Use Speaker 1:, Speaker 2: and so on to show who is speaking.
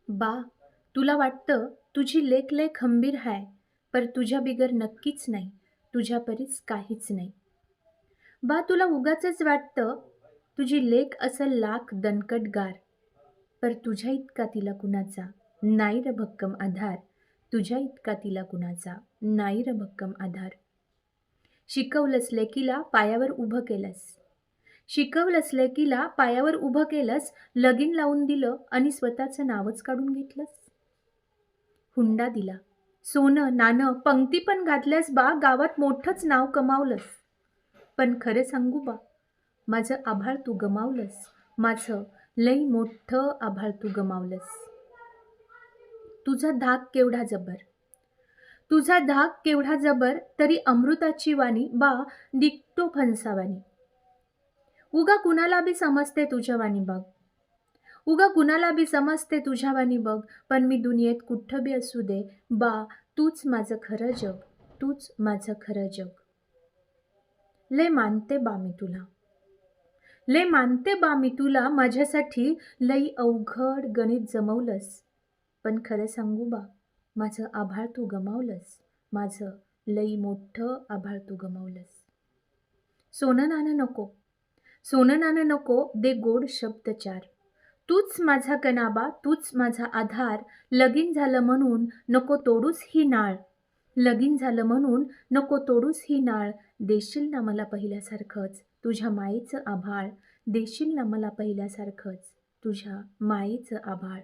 Speaker 1: बा, तुला वाटतं तुझी लेक लय खंबीर हाय, पर तुझ्या बिगर नक्कीच नाही, तुझ्या परीस काहीच नाही. बा, तुला उगाचच वाटतं तुझी लेक असल लाख दणकटगार, पर तुझ्या इतका तिला कुणाचा नाही र भक्कम आधार, तुझ्या इतका तिला कुणाचा नाही र भक्कम आधार. शिकवलंस लेकीला पायावर उभं केलंस, शिकवलंस लेकीला पायावर उभं केलंस, लगीन लावून दिलं आणि स्वतःचं नावच काढून घेतलंस. हुंडा दिला, सोनं नाणं पंक्ती पण घातल्यास बा, गावात मोठंच नाव कमावलंस. पण खरं सांगू बा, माझं आभाळ तू गमावलंस, माझं लई मोठं आभाळ तू गमावलंस. तुझा धाक केवढा जबर, तुझा धाक केवढा जबर, तरी अमृताची वाणी बा निघतो फणसावानी. उगा कुणाला बी समजते तुझ्यावानी बघ, उगा कुणाला बी समजते तुझ्यावानी बघ, पण मी दुनियेत कुठं बी असू दे बा, तूच माझं खरं जग, तूच माझं खरं जग. लय मानते बा मी तुला, लय मानते बा मी तुला, माझ्यासाठी लई अवघड गणित जमवलंस. पण खरं सांगू बा, माझं आभाळ तू गमावलंस, माझं लई मोठं आभाळ तू गमावलंस. सोनं नाणं नको, सोनं नाणं नको, दे गोड शब्द चार. तूच माझा कनाबा, तूच माझा आधार, लगीन झालं म्हणून नको तोडूस ही नाळ, लगीन झालं म्हणून नको तोडूस ही नाळ, देशील ना मला पहिल्यासारखंच तुझ्या मायेचं आभाळ, देशील ना मला पहिल्यासारखंच तुझ्या मायेचं आभाळ.